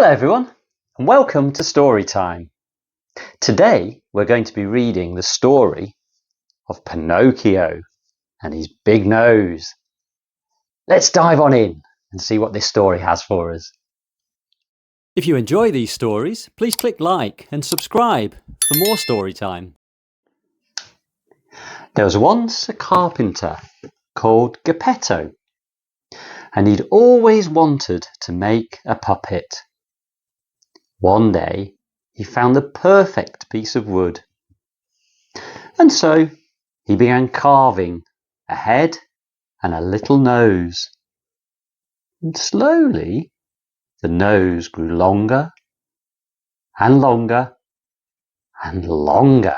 Hello everyone and welcome to Storytime. Today we're going to be reading the story of Pinocchio and his big nose. Let's dive on in and see what this story has for us. If you enjoy these stories, please click like and subscribe for more Storytime. There was once a carpenter called Geppetto, and he'd always wanted to make a puppet. One day he found the perfect piece of wood, and so he began carving a head and a little nose. And slowly the nose grew longer and longer and longer.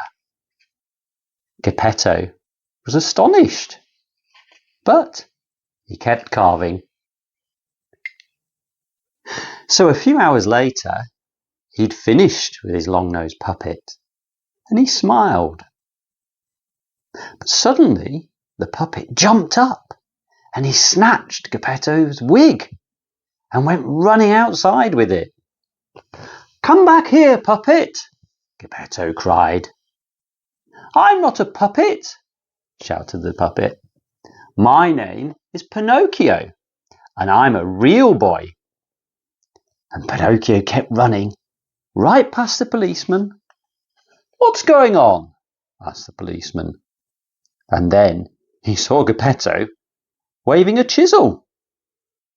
Geppetto was astonished, but he kept carving. So a few hours later, he'd finished with his long-nosed puppet, and he smiled. But suddenly the puppet jumped up, and he snatched Geppetto's wig and went running outside with it. "Come back here, puppet!" Geppetto cried. "I'm not a puppet!" shouted the puppet. "My name is Pinocchio, and I'm a real boy." And Pinocchio kept running right past the policeman. "What's going on?" asked the policeman. And then he saw Geppetto waving a chisel.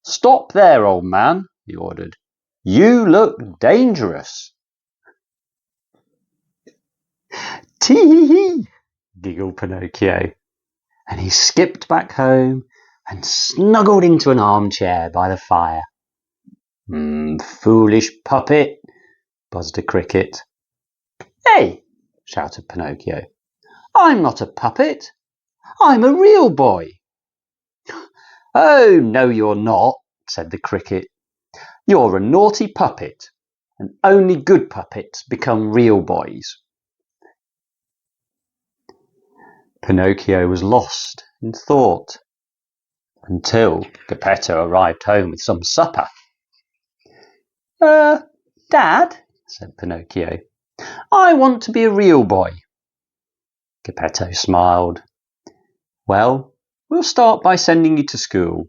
"Stop there, old man," he ordered. "You look dangerous." "Tee-hee-hee," giggled Pinocchio, and he skipped back home and snuggled into an armchair by the fire. "Foolish puppet," buzzed a cricket. "Hey!" shouted Pinocchio. "I'm not a puppet. I'm a real boy." "Oh, no, you're not," said the cricket. "You're a naughty puppet, and only good puppets become real boys." Pinocchio was lost in thought until Geppetto arrived home with some supper. Dad," said Pinocchio, "I want to be a real boy." Geppetto smiled. "Well, we'll start by sending you to school."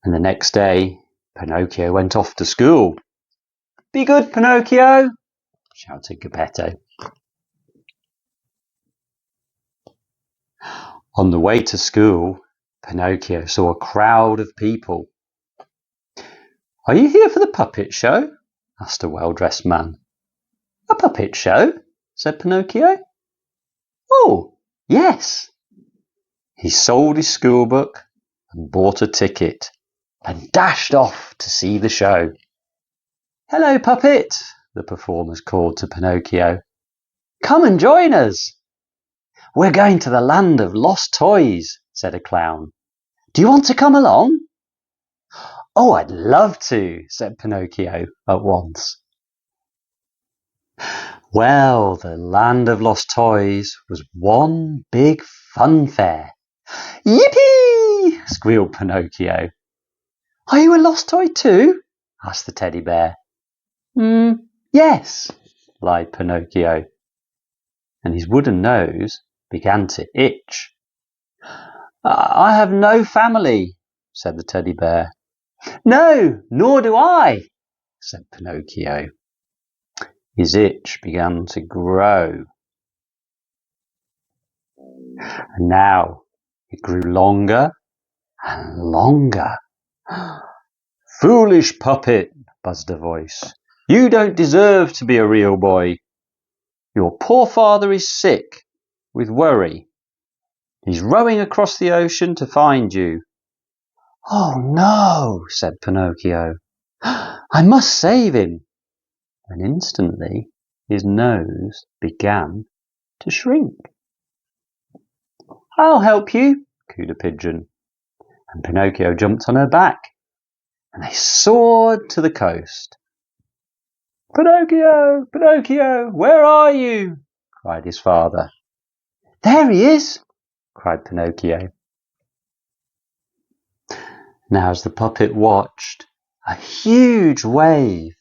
And the next day, Pinocchio went off to school. "Be good, Pinocchio!" shouted Geppetto. On the way to school, Pinocchio saw a crowd of people. "Are you here for the puppet show?" asked a well-dressed man. "A puppet show?" said Pinocchio. "Oh, yes." He sold his schoolbook and bought a ticket and dashed off to see the show. "Hello, puppet," the performers called to Pinocchio. "Come and join us." "We're going to the land of lost toys," said a clown. "Do you want to come along?" "Oh, I'd love to," said Pinocchio at once. Well, the land of lost toys was one big fun fair. "Yippee!" squealed Pinocchio. "Are you a lost toy too?" asked the teddy bear. Yes," lied Pinocchio, and his wooden nose began to itch. "I have no family," said the teddy bear. "No, nor do I," said Pinocchio. His itch began to grow, and now it grew longer and longer. "Foolish puppet," buzzed a voice. "You don't deserve to be a real boy. Your poor father is sick with worry. He's rowing across the ocean to find you." "Oh no," said Pinocchio. "I must save him." And instantly his nose began to shrink. "I'll help you," cooed a pigeon, and Pinocchio jumped on her back, and they soared to the coast. "Pinocchio, Pinocchio, where are you?" cried his father. "There he is!" cried Pinocchio. Now as the puppet watched, a huge wave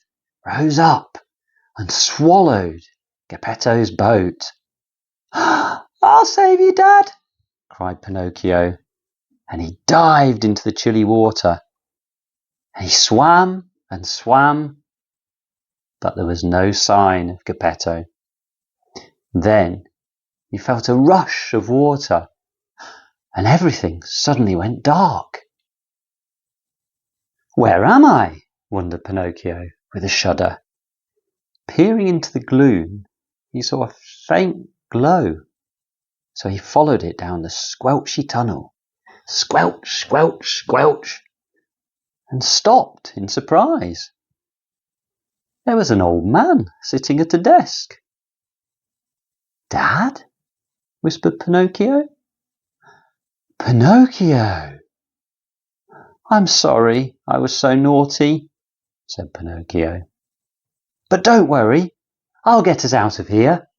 rose up and swallowed Geppetto's boat. "I'll save you, Dad!" cried Pinocchio, and he dived into the chilly water. And he swam and swam, but there was no sign of Geppetto. Then he felt a rush of water, and everything suddenly went dark. "Where am I?" wondered Pinocchio with a shudder. Peering into the gloom, he saw a faint glow, so he followed it down the squelchy tunnel. Squelch, squelch, squelch, and stopped in surprise. There was an old man sitting at a desk. "Dad?" whispered Pinocchio. "Pinocchio!" "I'm sorry I was so naughty," said Pinocchio. "But don't worry, I'll get us out of here."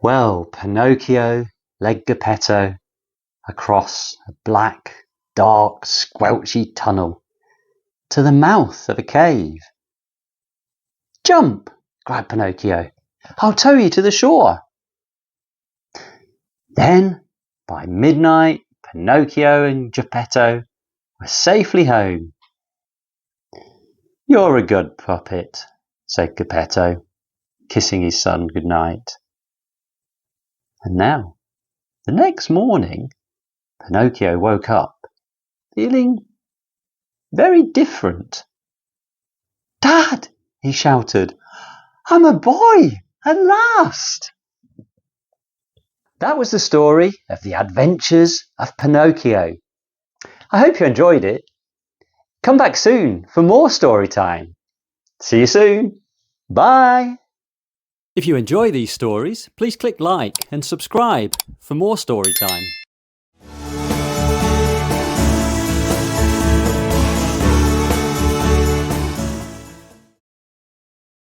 Well, Pinocchio led Geppetto across a black, dark, squelchy tunnel to the mouth of a cave. "Jump!" cried Pinocchio. "I'll tow you to the shore." Then, by midnight, Pinocchio and Geppetto were safely home. "You're a good puppet," said Geppetto, kissing his son good night. And now, the next morning, Pinocchio woke up feeling very different. "Dad!" he shouted. "I'm a boy at last!" That was the story of the adventures of Pinocchio. I hope you enjoyed it. Come back soon for more story time. See you soon. Bye. If you enjoy these stories, please click like and subscribe for more story time.